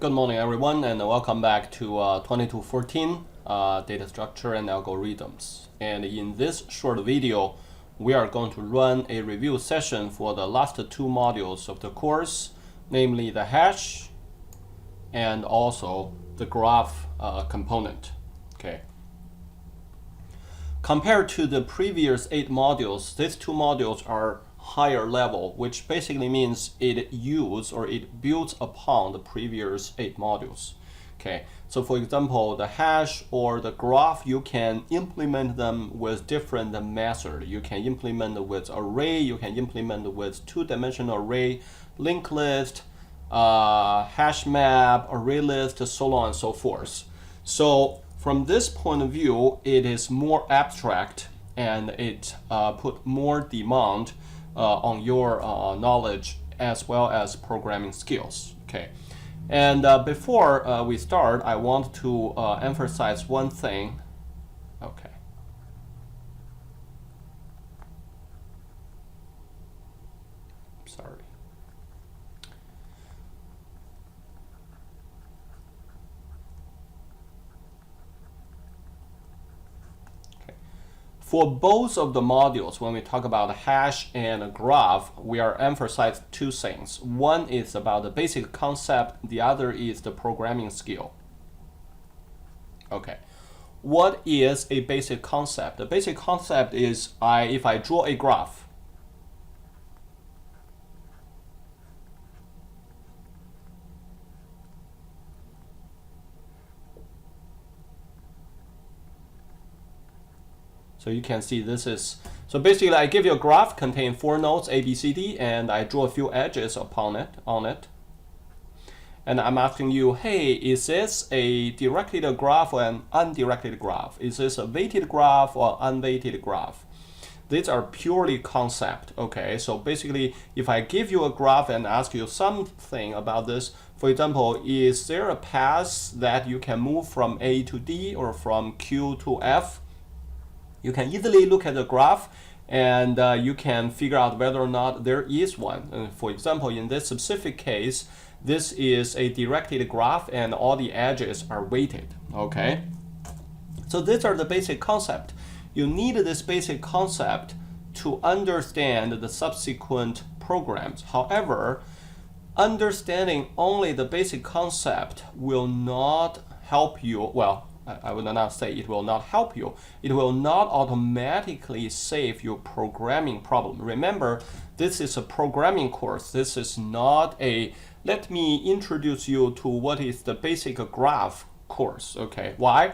Good morning, everyone, and welcome back to 2214 Data Structure and Algorithms. And in this short video, we are going to run a review session for the last two modules of the course, namely the hash and also the graph component. Okay. Compared to the previous 8 modules, these two modules are higher level, which basically means it builds upon the previous 8 modules. Okay, so for example, the hash or the graph, you can implement them with different methods. You can implement with array, you can implement with two-dimensional array, linked list, hash map, array list, so on and so forth. So from this point of view, it is more abstract and it put more demand on your knowledge as well as programming skills. Okay, and before we start, I want to emphasize one thing. Okay. Sorry. For both of the modules, when we talk about hash and a graph, we are emphasizing two things. One is about the basic concept, the other is the programming skill. Okay, what is a basic concept? The basic concept is if I draw a graph, so you can see this is, so basically I give you a graph containing 4 nodes A, B, C, D, and I draw a few edges on it. And I'm asking you, hey, is this a directed graph or an undirected graph? Is this a weighted graph or unweighted graph? These are purely concept, okay? So basically, if I give you a graph and ask you something about this, for example, is there a path that you can move from A to D or from Q to F? You can easily look at the graph and you can figure out whether or not there is one. For example, in this specific case, this is a directed graph and all the edges are weighted, okay? So these are the basic concept. You need this basic concept to understand the subsequent programs. However, understanding only the basic concept will not help you, well, I would not say it will not help you. It will not automatically save your programming problem. Remember, this is a programming course. This is not a, let me introduce you to what is the basic graph course. Okay, why?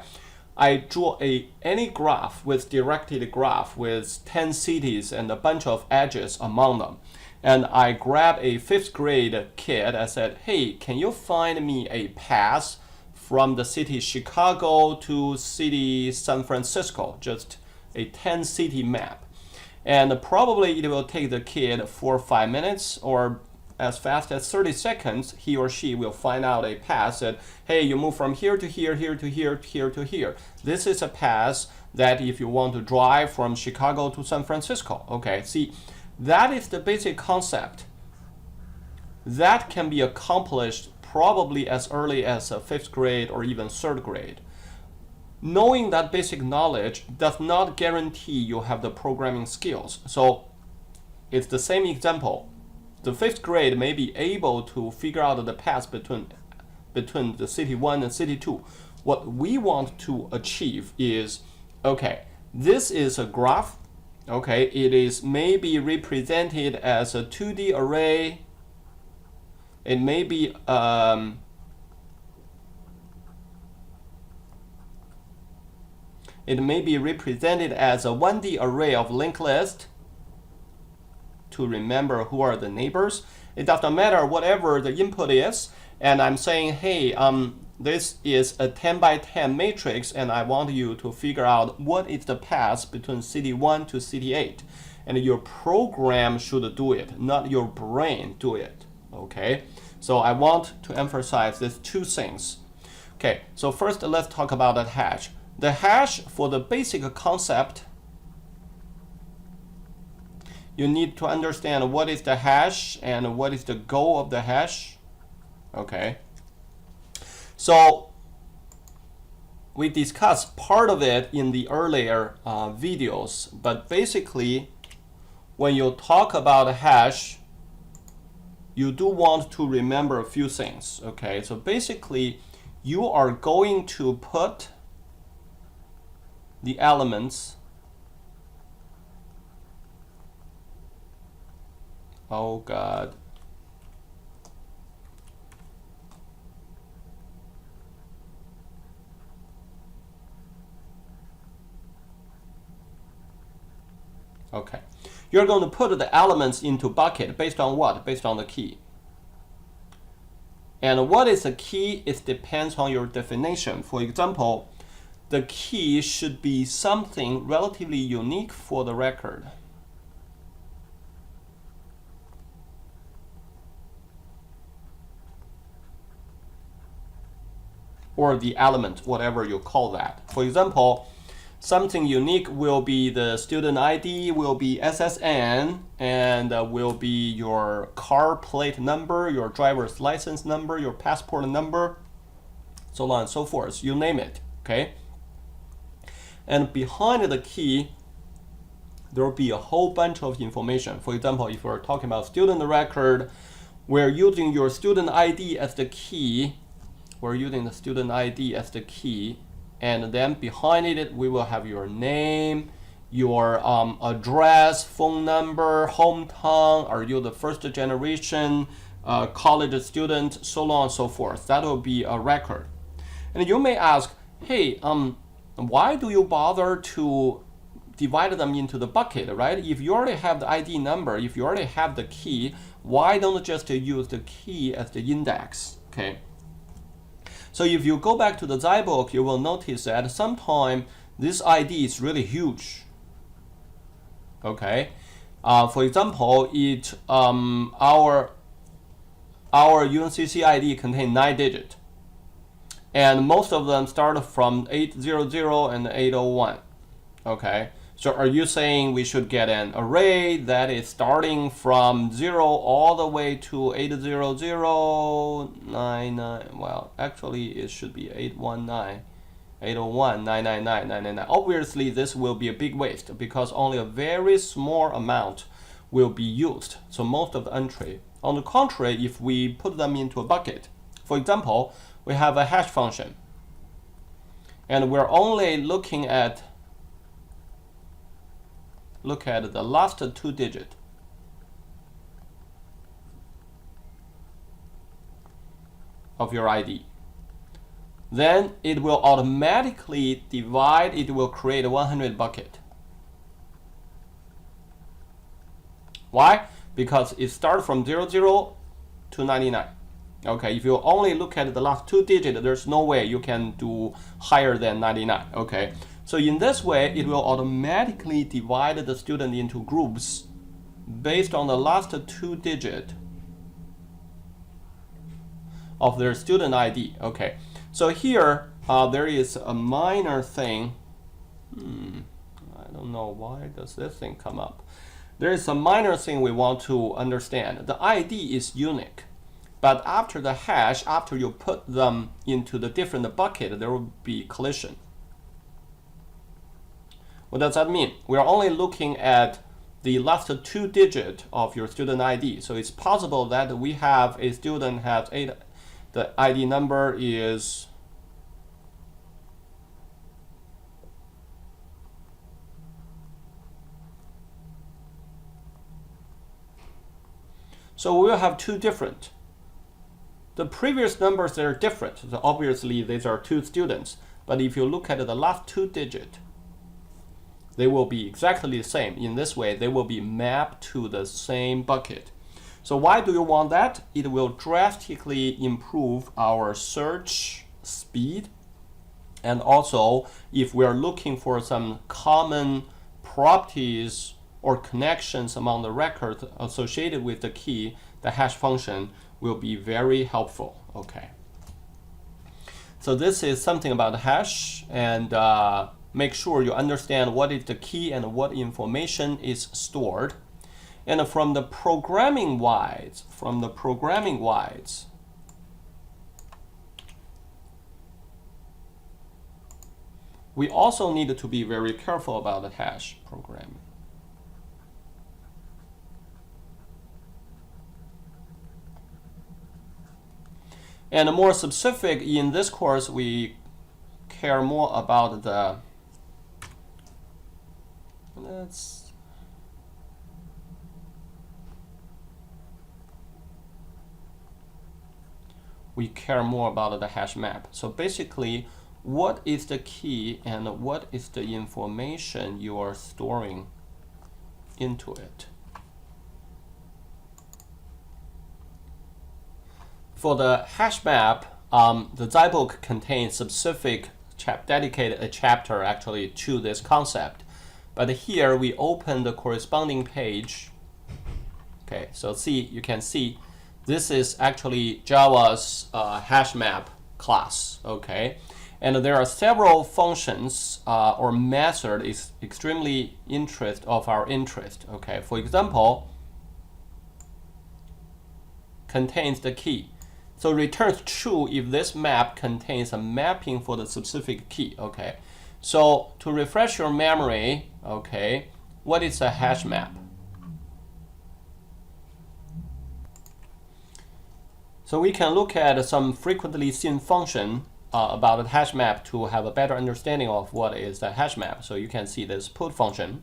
I draw any graph with directed graph with 10 cities and a bunch of edges among them. And I grab a 5th grade kid. I said, hey, can you find me a path from the city Chicago to city San Francisco, just a 10 city map. And probably it will take the kid 4 or 5 minutes or as fast as 30 seconds, he or she will find out a path that, hey, you move from here to here, here to here, here to here. This is a path that if you want to drive from Chicago to San Francisco. Okay, see, that is the basic concept. That can be accomplished probably as early as 5th grade or even 3rd grade. Knowing that basic knowledge does not guarantee you have the programming skills. So it's the same example. The 5th grade may be able to figure out the path between the city 1 and city 2. What we want to achieve is, okay, this is a graph. Okay, it is maybe represented as a 2D array. It may be represented as a 1D array of linked list to remember who are the neighbors. It doesn't matter whatever the input is. And I'm saying, hey, this is a 10 by 10 matrix, and I want you to figure out what is the path between city 1 to city 8. And your program should do it, not your brain do it. Okay, so I want to emphasize these two things. Okay, so first let's talk about the hash. The hash, for the basic concept, you need to understand what is the hash and what is the goal of the hash. Okay. So we discussed part of it in the earlier videos, but basically when you talk about a hash, you do want to remember a few things, okay? So basically, you are going to put the elements, oh God, okay. You're going to put the elements into bucket based on what? Based on the key. And what is the key? It depends on your definition. For example, the key should be something relatively unique for the record. Or the element, whatever you call that. For example, something unique will be the student ID, will be SSN, and will be your car plate number, your driver's license number, your passport number, so on and so forth. You name it, okay? And behind the key, there will be a whole bunch of information. For example, if we're talking about student record, we're using your student ID as the key. We're using the student ID as the key. And then behind it, we will have your name, your address, phone number, hometown, are you the first generation college student, so on and so forth. That will be a record. And you may ask, hey, why do you bother to divide them into the bucket, right? If you already have the ID number, if you already have the key, why don't you just use the key as the index, okay? So if you go back to the Zybook, you will notice that sometimes this ID is really huge. Okay, for example, our UNCC ID contains 9 digits, and most of them start from 800 and 801. Okay, so are you saying we should get an array that is starting from 0 all the way to 80099? Well, actually it should be 819, 801, 999, 999. Obviously this will be a big waste because only a very small amount will be used. So most of the entry. On the contrary, if we put them into a bucket, for example, we have a hash function, and we're only looking at the last 2 digits of your ID. Then it will automatically divide, it will create a 100 bucket. Why? Because it starts from 00 to 99. Okay, if you only look at the last 2 digits, there's no way you can do higher than 99. Okay, so in this way, it will automatically divide the student into groups based on the last 2 digits of their student ID. Okay, so here there is a minor thing. I don't know why does this thing come up. There is a minor thing we want to understand. The ID is unique, but after the hash, after you put them into the different bucket, there will be collision. What does that mean? We are only looking at the last 2 digits of your student ID. So it's possible that we have a student has the ID number is so we will have 2 different. The previous numbers, they're different. So obviously these are 2 students. But if you look at the last 2 digits, they will be exactly the same. In this way, they will be mapped to the same bucket. So why do you want that? It will drastically improve our search speed. And also, if we are looking for some common properties or connections among the records associated with the key, the hash function will be very helpful. Okay. So this is something about the hash, and make sure you understand what is the key and what information is stored. And from the programming wise, we also need to be very careful about the hash programming. And more specific, in this course, we care more about the we care more about the hash map. So basically, what is the key and what is the information you are storing into it? For the hash map, the Zybook contains specific dedicated a chapter actually to this concept. But here we open the corresponding page. Okay, so you can see this is actually Java's hash map class. Okay, and there are several functions or method is extremely of our interest. Okay, for example, contains the key. So returns true if this map contains a mapping for the specific key. Okay, so to refresh your memory, okay, what is a hash map? So we can look at some frequently seen function about the hash map to have a better understanding of what is the hash map. So you can see this put function.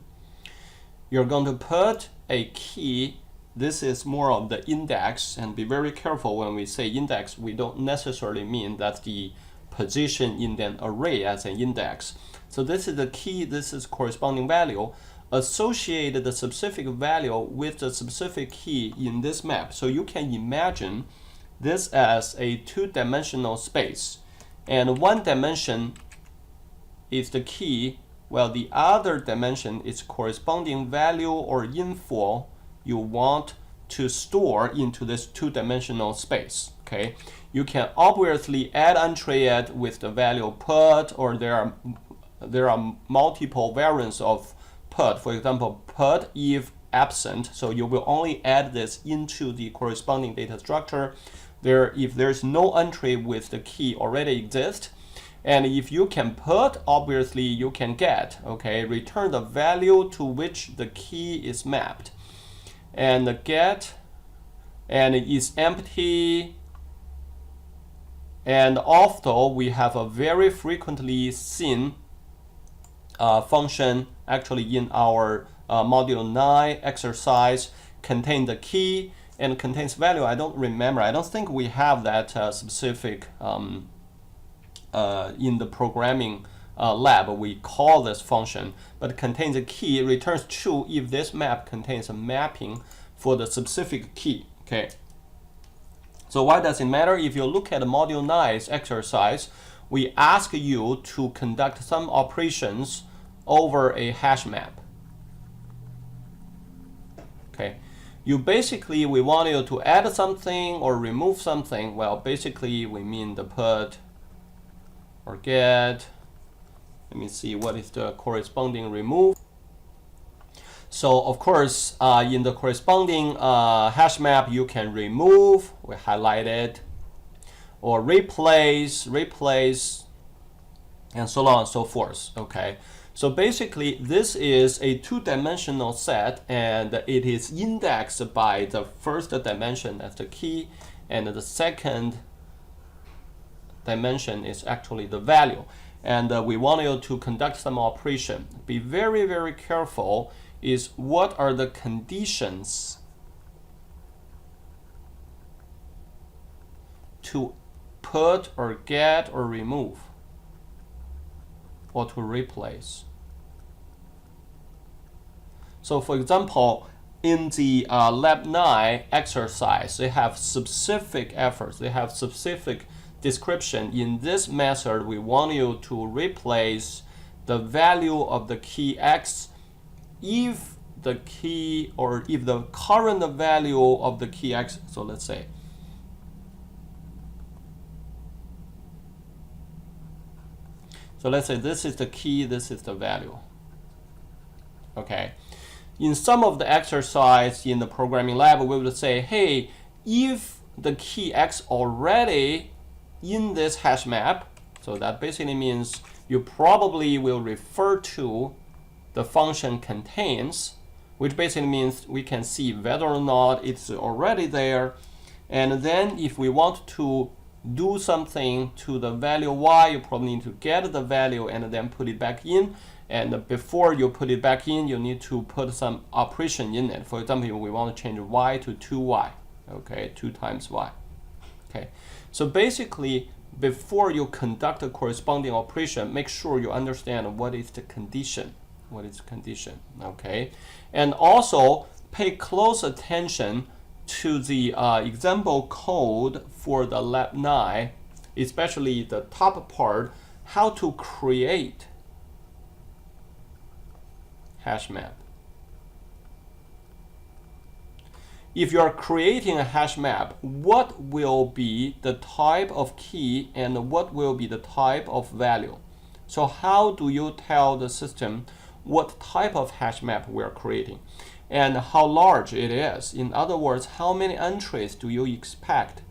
You're going to put a key. This is more of the index, and be very careful when we say index, we don't necessarily mean that's the position in an array as an index. So this is the key, this is corresponding value. Associate the specific value with the specific key in this map. So you can imagine this as a two-dimensional space, and one dimension is the key, while the other dimension is corresponding value or info you want to store into this two-dimensional space. Okay, you can obviously add untreated with the value put, or there are multiple variants of put. For example, put if absent, so you will only add this into the corresponding data structure. If there's no entry with the key already exists, and if you can put, obviously you can get. Okay, return the value to which the key is mapped, and the get, and it is empty. And although we have a very frequently seen function actually in our module 9 exercise, contain the key and contains value. I don't remember. I don't think we have that specific in the programming lab. We call this function, but contains a key, returns true if this map contains a mapping for the specific key. Okay. So why does it matter? If you look at the module 9's exercise, we ask you to conduct some operations over a hash map. Okay. We want you to add something or remove something. Well, basically we mean the put or get. Let me see what is the corresponding remove. So of course, in the corresponding hash map, you can remove, we highlight it, or replace, and so on and so forth. Okay. So basically, this is a two-dimensional set, and it is indexed by the first dimension as the key, and the second dimension is actually the value. And we want you to conduct some operation. Be very, very careful is what are the conditions to put or get or remove, or to replace. So for example, in the Lab 9 exercise, they have specific efforts, they have specific description. In this method, we want you to replace the value of the key x if the key, or if the current value of the key x, so let's say, this is the key, this is the value. Okay. In some of the exercise in the programming lab, we would say, hey, if the key x already in this hash map, so that basically means you probably will refer to the function contains, which basically means we can see whether or not it's already there. And then if we want to do something to the value y, you probably need to get the value and then put it back in. And before you put it back in, you need to put some operation in it. For example, we want to change y to 2y, okay, 2 times y. Okay, so basically, before you conduct a corresponding operation, make sure you understand what is the condition. What is the condition, okay? And also, pay close attention to the example code for the Lab 9, especially the top part, how to create hash map. If you are creating a hash map, what will be the type of key and what will be the type of value? So how do you tell the system what type of hash map we are creating and how large it is? In other words, how many entries do you expect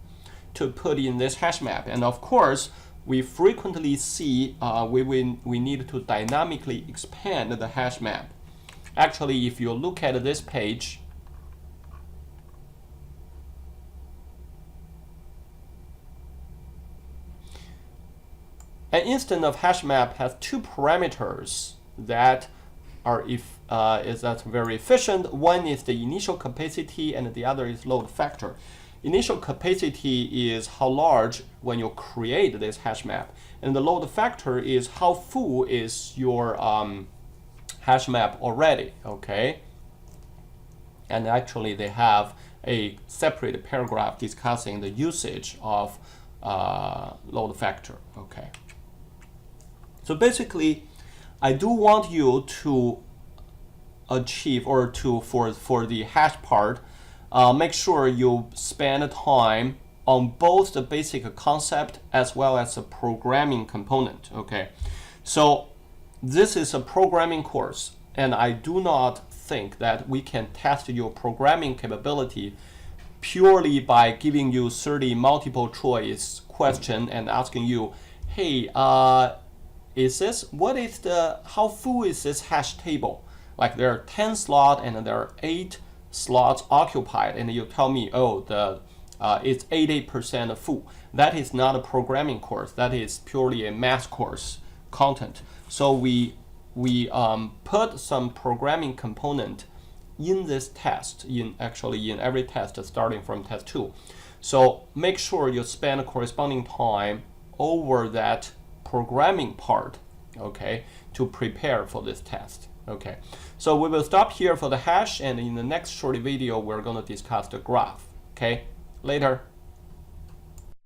to put in this hash map? And of course, we frequently see we need to dynamically expand the hash map. Actually, if you look at this page, an instance of hash map has 2 parameters that are that's very efficient. One is the initial capacity and the other is load factor. Initial capacity is how large when you create this hash map, and the load factor is how full is your hash map already, okay? And actually they have a separate paragraph discussing the usage of load factor, okay? So basically, I do want you to achieve, or to for the hash part, make sure you spend time on both the basic concept as well as the programming component, okay? So this is a programming course, and I do not think that we can test your programming capability purely by giving you 30 multiple choice question and asking you, hey, how full is this hash table? Like there are 10 slots and there are 8 slots occupied, and you tell me, oh, it's 80% full. That is not a programming course. That is purely a math course content. So we put some programming component in this test, in every test starting from test 2. So make sure you spend corresponding time over that programming part, okay, to prepare for this test. Okay, so we will stop here for the hash, and in the next short video we're going to discuss the graph. Okay, later.